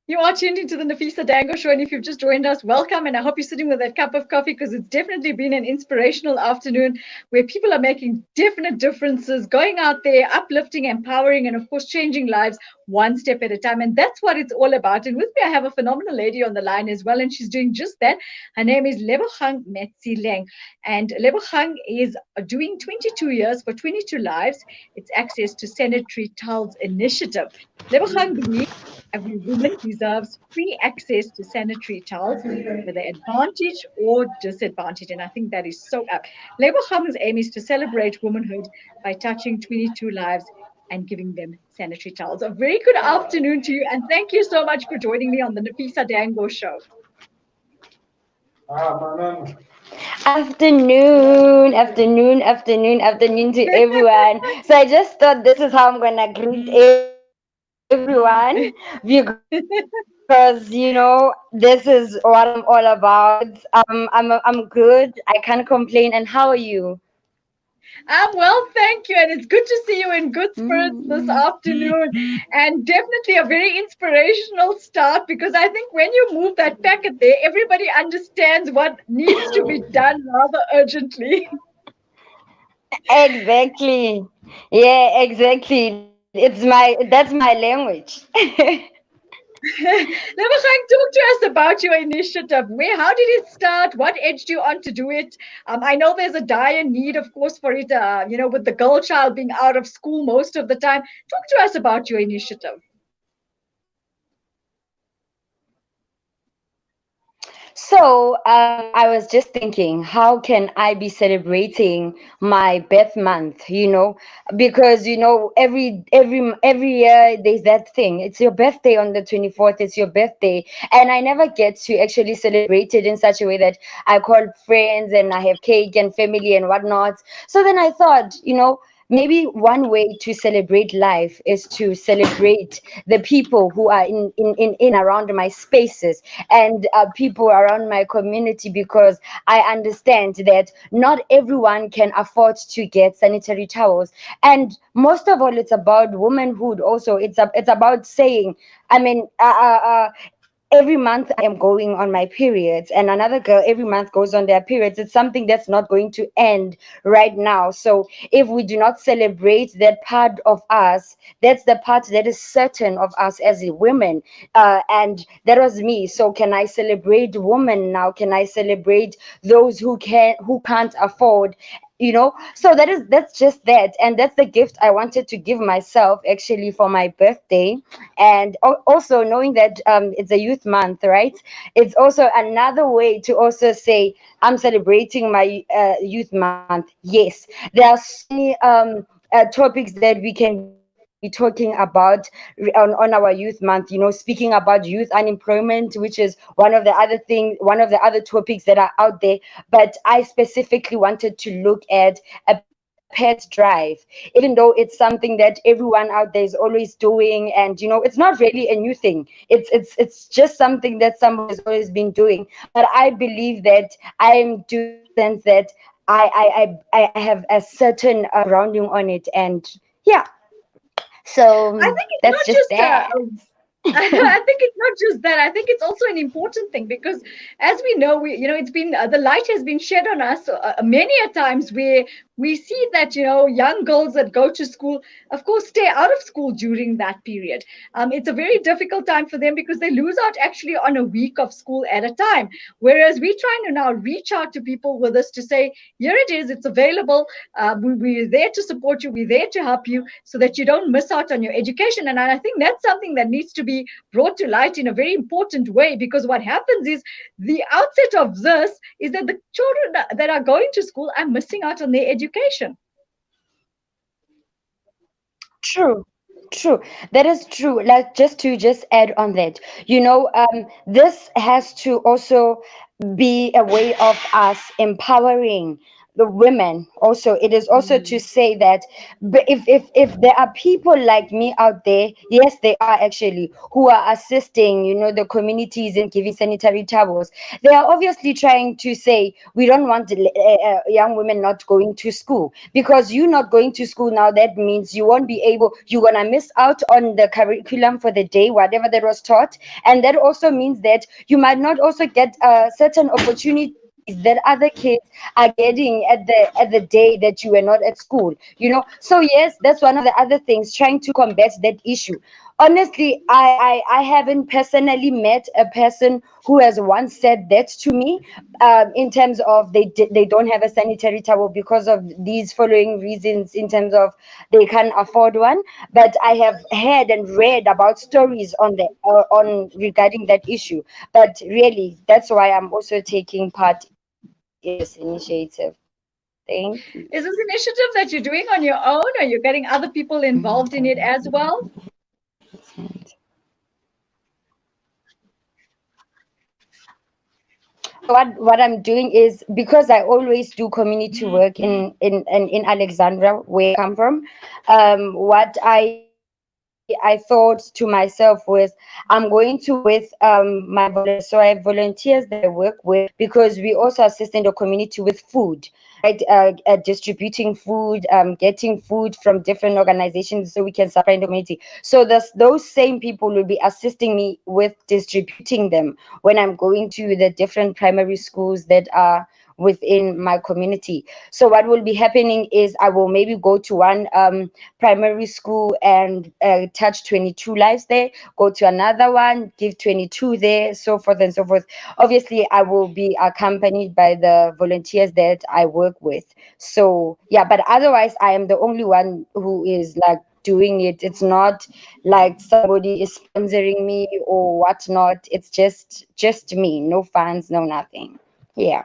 You are tuned into the Nafeesa Dangor show, and if you've just joined us, welcome. And I hope you're sitting with that cup of coffee because it's definitely been an inspirational afternoon where people are making definite differences, going out there, uplifting, empowering, and of course, changing lives one step at a time. And that's what it's all about. And with me, I have a phenomenal lady on the line as well, and she's doing just that. Her name is Lebogang Metsileng, and Lebogang is doing 22 years for 22 lives. It's Access to Sanitary Towels initiative. Lebogang believes every woman deserves free access to sanitary towels, whether advantage or disadvantage. And I think that is so up. Labor Ham's aim is to celebrate womanhood by touching 22 lives and giving them sanitary towels. A very good afternoon to you, and thank you so much for joining me on the Nafeesa Dangor show. Afternoon to everyone. So I just thought this is how I'm gonna greet everyone because this is what I'm all about. I'm good. I can't complain. And how are you? I'm well, thank you. And it's good to see you in good spirits this Mm. afternoon. And definitely a very inspirational start because I think when you move that packet there, everybody understands what needs to be done rather urgently. Exactly. Yeah, exactly. That's my language. Lebogang, talk to us about your initiative. How did it start? What edged you on to do it? I know there's a dire need, of course, for it, with the girl child being out of school most of the time. Talk to us about your initiative. So, I was just thinking, how can I be celebrating my birth month? Because every year there's that thing. It's your birthday on the 24th. It's your birthday, and I never get to actually celebrate it in such a way that I call friends and I have cake and family and whatnot. So then I thought, maybe one way to celebrate life is to celebrate the people who are in around my spaces and people around my community, because I understand that not everyone can afford to get sanitary towels. And most of all, it's about womanhood also. It's about saying, I mean, every month I am going on my periods, and another girl every month goes on their periods. It's something that's not going to end right now. So if we do not celebrate that part of us, that's the part that is certain of us as a women. And that was me. So can I celebrate women now? Can I celebrate those who can't afford? So that's just that, and that's the gift I wanted to give myself actually for my birthday. And also knowing that it's a youth month, right? It's also another way to also say I'm celebrating my youth month. Yes, there are so many topics that we can be talking about on our youth month, speaking about youth unemployment, which is one of the other topics that are out there. But I specifically wanted to look at a pet drive, even though it's something that everyone out there is always doing. And it's not really a new thing. It's just something that somebody has always been doing. But I believe that I am doing it in the sense that I have a certain grounding on it. And yeah, I so think it's that's not just just that. I think it's not just that. I think it's also an important thing because, as we know, it's been the light has been shed on us many a times where we see that young girls that go to school, of course, stay out of school during that period. It's a very difficult time for them because they lose out actually on a week of school at a time. Whereas we're trying to now reach out to people with us to say, here it is, it's available. We're there to support you. We're there to help you so that you don't miss out on your education. And I think that's something that needs to be brought to light in a very important way because what happens is the outset of this is that the children that are going to school are missing out on their education. True. True. That is true. Like, just add on that, this has to also be a way of us empowering the women also, it is also to Mm. say that, if there are people like me out there, yes, they are actually, who are assisting, the communities in giving sanitary towels. They are obviously trying to say, we don't want young women not going to school, because you not going to school now, that means you won't be able, you're gonna miss out on the curriculum for the day, whatever that was taught. And that also means that you might not also get certain opportunities that other kids are getting at the day that you were not at school. So yes, that's one of the other things, trying to combat that issue. Honestly, I haven't personally met a person who has once said that to me, in terms of they don't have a sanitary towel because of these following reasons, in terms of they can't afford one. But I have heard and read about stories on regarding that issue. But really, that's why I'm also taking part in this initiative. Thank you. Is this initiative that you're doing on your own, or you're getting other people involved in it as well? What I'm doing is, because I always do community work in Alexandra, where I come from. What I thought to myself was, I'm going to, with my volunteers, so I have volunteers that I work with, because we also assist in the community with food, right? Distributing food, getting food from different organizations so we can supply in the community. So those same people will be assisting me with distributing them when I'm going to the different primary schools that are within my community. So what will be happening is, I will maybe go to one primary school and touch 22 lives there, go to another one, give 22 there, so forth and so forth. Obviously, I will be accompanied by the volunteers that I work with. So yeah, but otherwise, I am the only one who is like doing it. It's not like somebody is sponsoring me or whatnot. It's just me, no funds, no nothing. Yeah.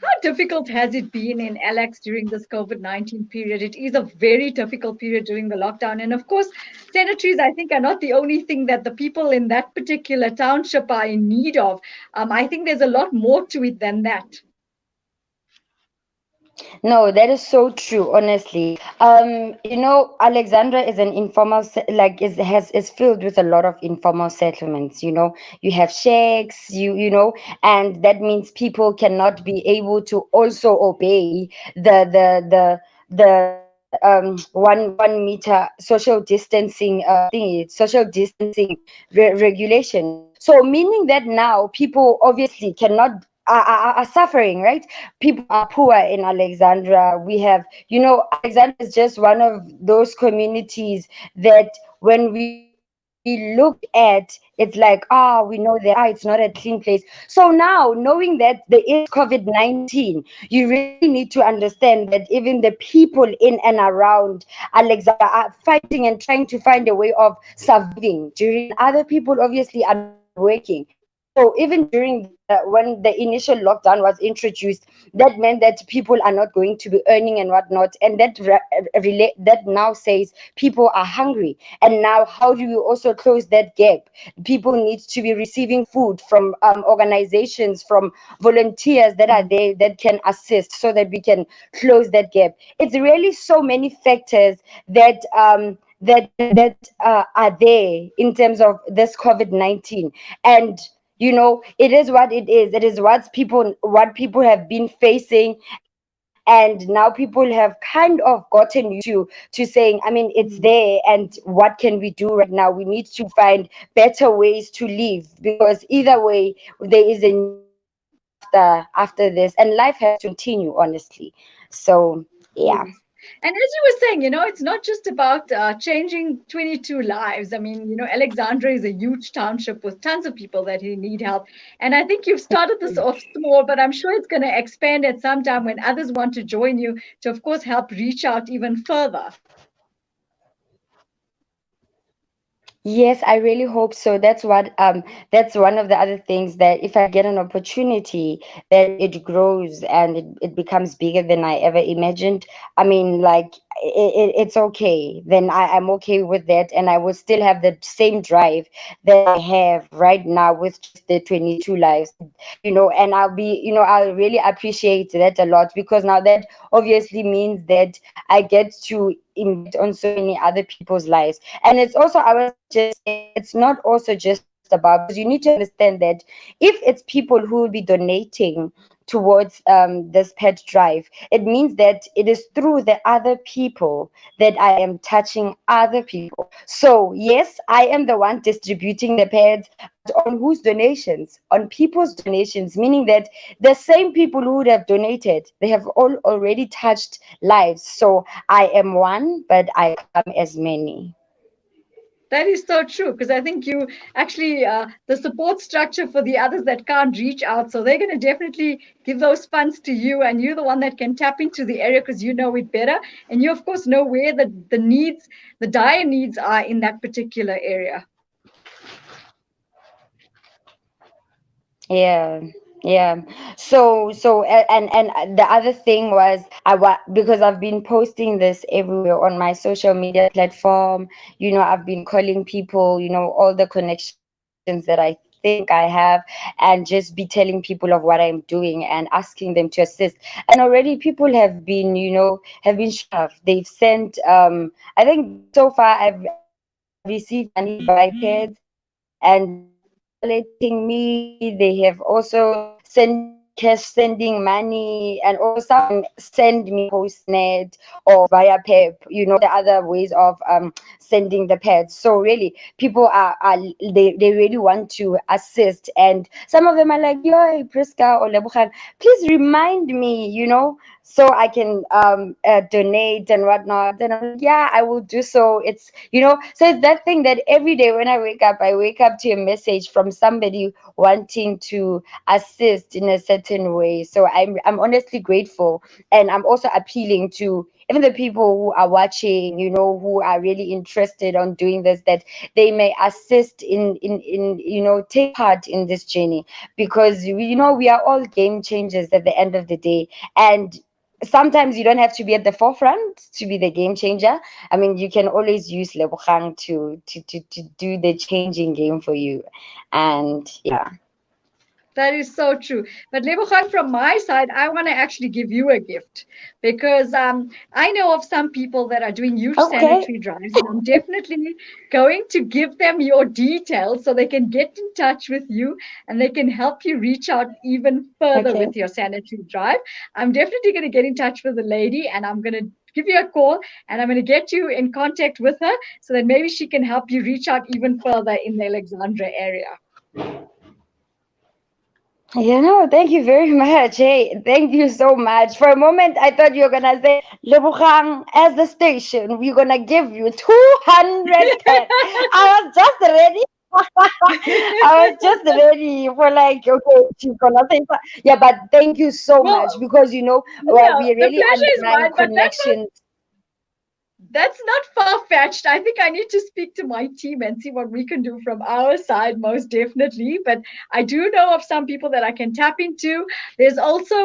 How difficult has it been in Alex during this COVID-19 period? It is a very difficult period during the lockdown. And of course, sanitaries, I think, are not the only thing that the people in that particular township are in need of. I think there's a lot more to it than that. No, that is so true, honestly. Alexandra is an informal, like is filled with a lot of informal settlements. You have shacks, and that means people cannot be able to also obey the one meter social distancing social distancing regulations. So meaning that now people obviously cannot are suffering, right? People are poor in Alexandra. Alexandra is just one of those communities that, when we look at, it's like, we know that, it's not a clean place. So now, knowing that there is COVID-19, you really need to understand that even the people in and around Alexandra are fighting and trying to find a way of surviving during, and other people obviously are not working. So even during when the initial lockdown was introduced, that meant that people are not going to be earning and whatnot, and that now says people are hungry. And now, how do we also close that gap? People need to be receiving food from organizations, from volunteers that are there that can assist, so that we can close that gap. It's really so many factors that are there in terms of this COVID-19. And it is what it is. It is what people have been facing. And now people have kind of gotten used to saying, I mean, it's there, and what can we do right now? We need to find better ways to live, because either way, there is a new life after this, and life has to continue, honestly. So yeah. Yes. And as you were saying, it's not just about changing 22 lives. I mean, Alexandra is a huge township with tons of people that need help. And I think you've started this off small, but I'm sure it's going to expand at some time when others want to join you to, of course, help reach out even further. Yes, I really hope so. That's one of the other things, that if I get an opportunity, that it grows and it becomes bigger than I ever imagined. I mean, like, it's okay. Then I'm okay with that, and I will still have the same drive that I have right now with just the 22 lives, and I'll really appreciate that a lot, because now that obviously means that I get to impact on so many other people's lives. And it's also, I was just saying, it's not also just about, because you need to understand that if it's people who will be donating towards this pet drive, it means that it is through the other people that I am touching other people. So yes, I am the one distributing the pads, but on whose donations? On people's donations, meaning that the same people who would have donated, they have all already touched lives. So I am one, but I come as many. That is so true, because I think you actually the support structure for the others that can't reach out, so they're going to definitely give those funds to you, and you're the one that can tap into the area because you know it better, and you of course know where the needs, the dire needs are in that particular area. Yeah, yeah. And the other thing was, because I've been posting this everywhere on my social media platform. I've been calling people, all the connections that I think I have, and just be telling people of what I'm doing and asking them to assist. And already people have been showing love. They've sent, I think so far I've received money via pads, and they have been collating me. They have also sent me cash, sending money, and also some send me postnet or via pep, the other ways of sending the pads. So really, people they really want to assist, and some of them are like, yo, Priska or Lebogang, please remind me, so I can donate and whatnot. And I'm like, yeah, I will do so. So it's that thing that every day when I wake up to a message from somebody wanting to assist in a certain way. So I'm honestly grateful, and I'm also appealing to even the people who are watching, who are really interested on doing this, that they may assist in take part in this journey, because we are all game changers at the end of the day. And sometimes you don't have to be at the forefront to be the game changer. I mean, you can always use Lebogang to do the changing game for you. And yeah. That is so true. But Lebogang, from my side, I want to actually give you a gift, because I know of some people that are doing huge Okay. sanitary drives, and I'm definitely going to give them your details so they can get in touch with you and they can help you reach out even further Okay. with your sanitary drive. I'm definitely going to get in touch with the lady, and I'm going to give you a call, and I'm going to get you in contact with her so that maybe she can help you reach out even further in the Alexandra area. Thank you very much. Hey, thank you so much. For a moment, I thought you were gonna say, Lebogang, as the station, we're gonna give you 200 pets. I was just ready. I was just ready for, like, okay, she's gonna say, yeah, but thank you so much, Well, because yeah, we the really pleasure is underline mine, but connections. that's not far-fetched. I think I need to speak to my team and see what we can do from our side, most definitely. But I do know of some people that I can tap into. There's also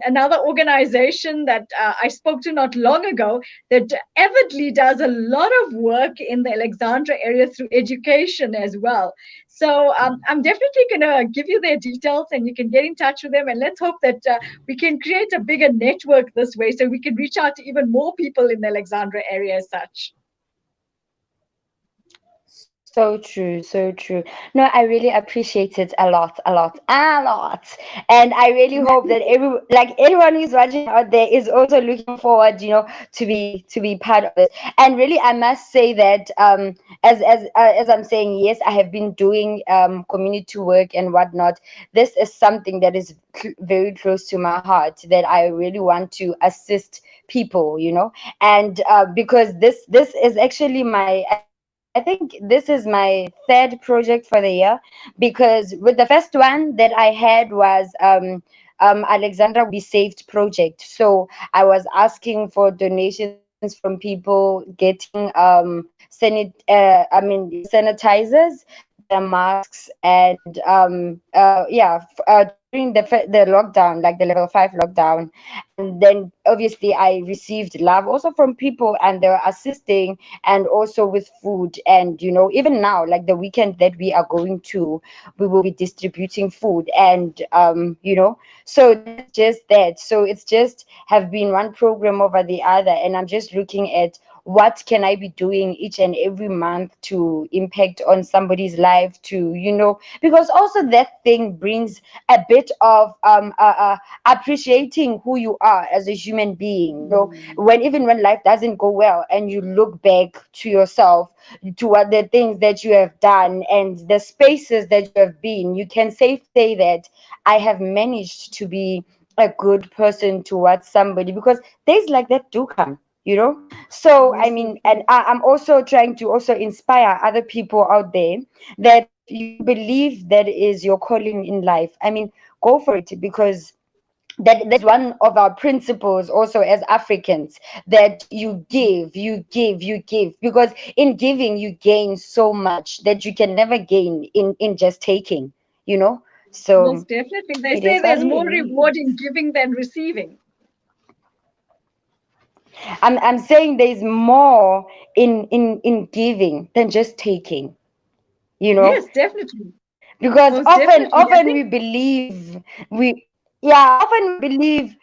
another organization that I spoke to not long ago that avidly does a lot of work in the Alexandra area through education as well. So I'm definitely going to give you their details, and you can get in touch with them. And let's hope that we can create a bigger network this way so we can reach out to even more people in the Alexandra area as such. So true, so true. No, I really appreciate it a lot, a lot, a lot. And I really hope that everyone who's watching out there is also looking forward, to be part of it. And really, I must say that as I'm saying, yes, I have been doing community work and whatnot. This is something that is very close to my heart, that I really want to assist people, and because this is actually I think this is my third project for the year, because with the first one that I had was Alexandra Will Be Saved project. So I was asking for donations from people, getting sanitizers, their masks, and during the lockdown, like the level 5 lockdown, and then obviously I received love also from people, and they were assisting, and also with food. And even now, like the weekend that we are going to, we will be distributing food. And so that's just that. So it's just have been one program over the other, and I'm just looking at what can I be doing each and every month to impact on somebody's life, to because also that thing brings a bit of appreciating who you are as a human being. When even when life doesn't go well, and you look back to yourself, to what the things that you have done and the spaces that you have been, you can safely say that I have managed to be a good person towards somebody, because days like that do come. So I Yes, so mean, and true. I'm also trying to also inspire other people out there, that if you believe that is your calling in life, I mean, go for it, because that is one of our principles also as Africans, that you give, because in giving you gain so much that you can never gain in just taking, you know. So Most definitely. They it say is what there's it more is. reward in giving than receiving. I'm saying there's more in giving than just taking, you know, Yes, definitely. because Most often definitely. I often we think believe we yeah often we believe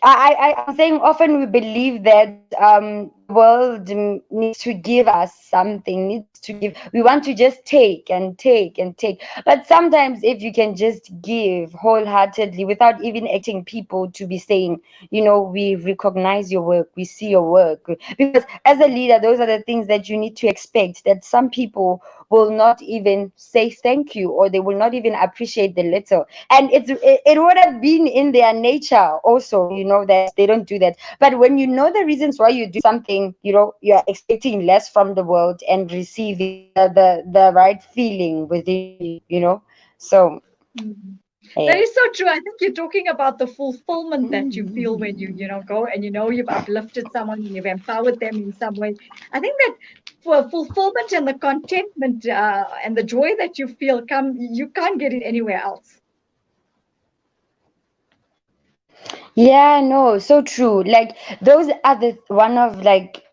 I'm saying often we believe that the world needs to give us something, needs to give. We want to just take and take and take. But sometimes, if you can just give wholeheartedly without even acting, people to be saying, we recognize your work, we see your work. Because as a leader, those are the things that you need to expect, that some people will not even say thank you, or they will not even appreciate the little. And it would have been in their nature also, that they don't do that. But when you know the reasons why you do something, you're expecting less from the world and receiving the right feeling within you. So mhm. That yeah. is so true. I think you're talking about the fulfillment that you feel when you go and you've uplifted someone and you've empowered them in some way. I think that for fulfillment and the contentment and the joy that you feel you can't get it anywhere else. Yeah, no, so true. Like those are the one of like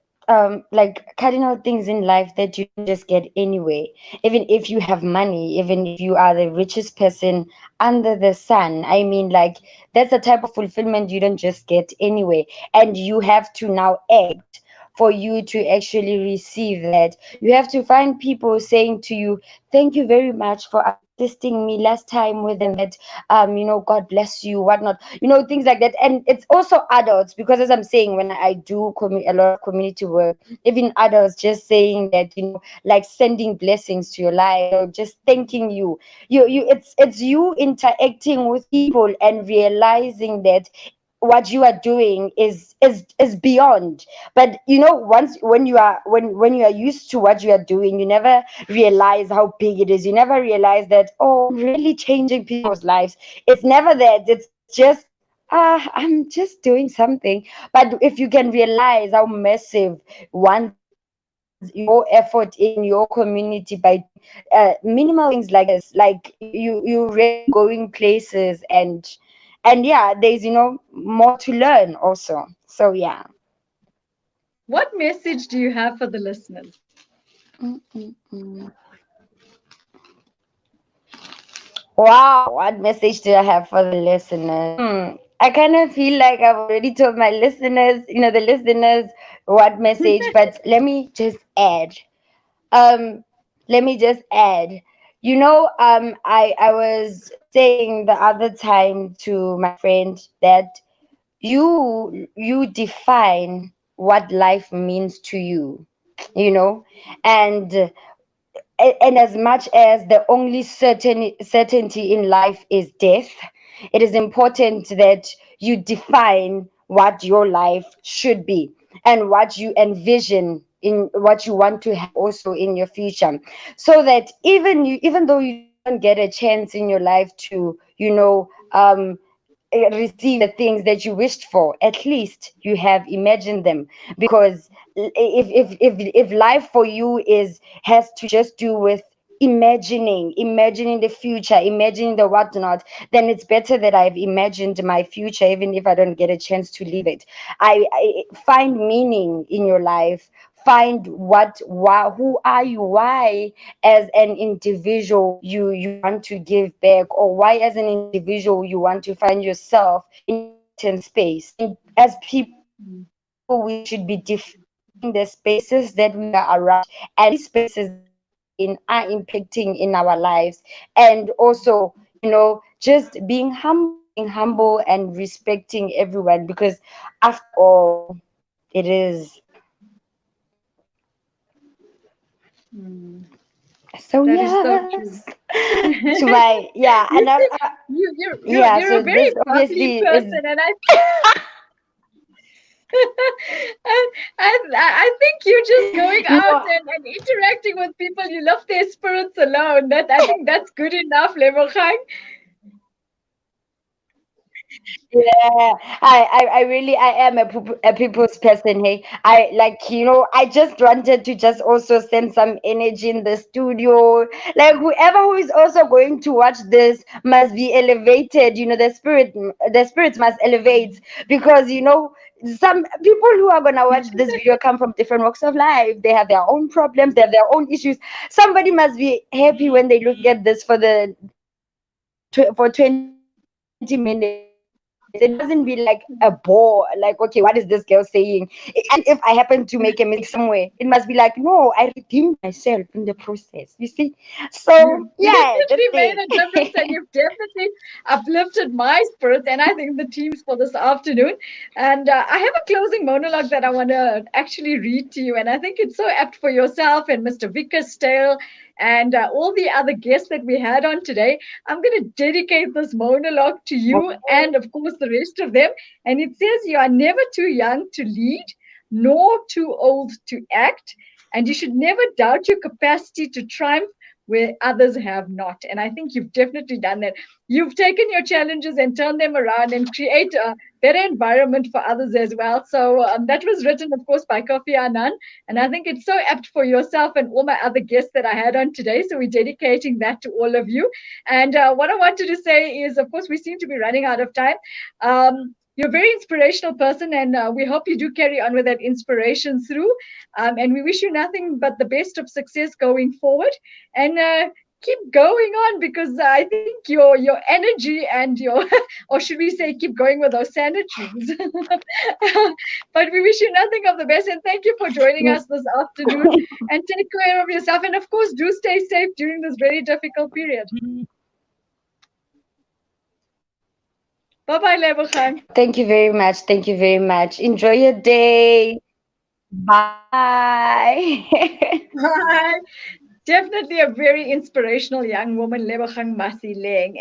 cardinal things in life that you don't just get anyway. Even if you have money, even if you are the richest person under the sun. I mean, like that's a type of fulfillment you don't just get anyway. And you have to now act for you to actually receive that. You have to find people saying to you, thank you very much for assisting me last time with that, God bless you, whatnot, things like that. And it's also adults, because as I'm saying, when I do a lot of community work, even adults just saying that, like sending blessings to your life, or just thanking you, it's you interacting with people and realizing that what you are doing is beyond. But once when you are used to what you are doing, you never realize how big it is. You never realize that, oh, I'm really changing people's lives. It's never that. It's just I'm just doing something. But if you can realize how massive your effort in your community by doing minimal things like this, like you really going places. And yeah, there's more to learn also. So yeah. What message do you have for the listeners? Mm-mm-mm. Wow, what message do I have for the listeners? I kind of feel like I've already told my listeners, the listeners, what message, but Um, let me just add. I was saying the other time to my friend that you define what life means to you, you know, and and as much as the only certainty in life is death, it is important that you define what your life should be, and what you envision in what you want to have also in your future, so that even though you don't get a chance in your life to receive the things that you wished for, at least you have imagined them. Because if life for you is has to just do with imagining the future, imagining the whatnot, then it's better that I've imagined my future, even if I don't get a chance to live it. I find meaning in your life. Find what, why, who are you? Why, as an individual, you want to give back, or why, as an individual, you want to find yourself in a certain space. And as people, we should be defining the spaces that we are around, and these spaces that we are in are impacting in our lives. And also, just being humble and respecting everyone, because after all, it is. Mm, So that is so true. yes, to my, yeah, You and see, yeah. you're a So very this bubbly obviously is, person, and I think you just going you out know, and interacting with people, you love their spirits alone. That I think that's good enough, Lebogang. yeah. I really, I am a people's person. Hey, I like, I just wanted to just also send some energy in the studio. Like, whoever who is also going to watch this must be elevated. The spirits must elevate, because some people who are gonna watch this video come from different walks of life. They have their own problems, they have their own issues. Somebody must be happy when they look at this for 20 minutes. It mustn't be like a bore, like, okay, what is this girl saying? And if I happen to make a mistake somewhere, it must be like, no, I redeemed myself in the process, you see. So You've yeah, that's definitely it. made a difference and you've definitely uplifted my spirits and I think the teams for this afternoon. And I have a closing monologue that I want to actually read to you. And I think it's so apt for yourself and Mr. Vickers Stale and all the other guests that we had on today. I'm going to dedicate this monologue to you and, of course, the rest of them. And it says, you are never too young to lead, nor too old to act. And you should never doubt your capacity to triumph where others have not. And I think you've definitely done that. You've taken your challenges and turned them around and create a better environment for others as well. So that was written, of course, by Kofi Annan. And I think it's so apt for yourself and all my other guests that I had on today. So we're dedicating that to all of you. And what I wanted to say is, of course, we seem to be running out of time. You're a very inspirational person, and we hope you do carry on with that inspiration through. And we wish you nothing but the best of success going forward. And keep going on because I think your energy and your or should we say keep going with those sanitaries. But we wish you nothing of the best and thank you for joining us this afternoon and take care of yourself and of course do stay safe during this very difficult period. Bye bye, Lebogang. Thank you very much. Thank you very much. Enjoy your day. Bye. Bye. Definitely a very inspirational young woman, Lebogang Metsileng.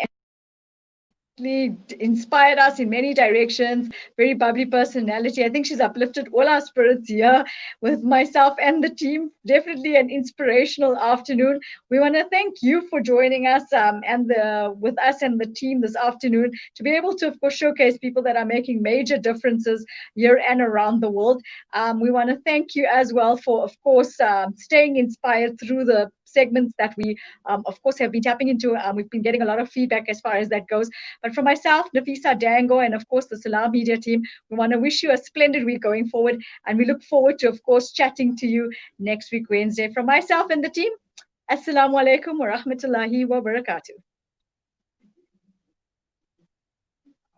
Inspired us in many directions. Very bubbly personality. I think she's uplifted all our spirits here with myself and the team. Definitely an inspirational afternoon. We want to thank you for joining us and with us and the team this afternoon to be able to, of course, showcase people that are making major differences here and around the world. We want to thank you as well for, of course, staying inspired through the segments that we, of course, have been tapping into. We've been getting a lot of feedback as far as that goes. But for myself, Nafeesa Dangor, and of course the Salam Media team, we want to wish you a splendid week going forward. And we look forward to, of course, chatting to you next week, Wednesday. From myself and the team, Assalamu alaikum wa rahmatullahi wa barakatuh.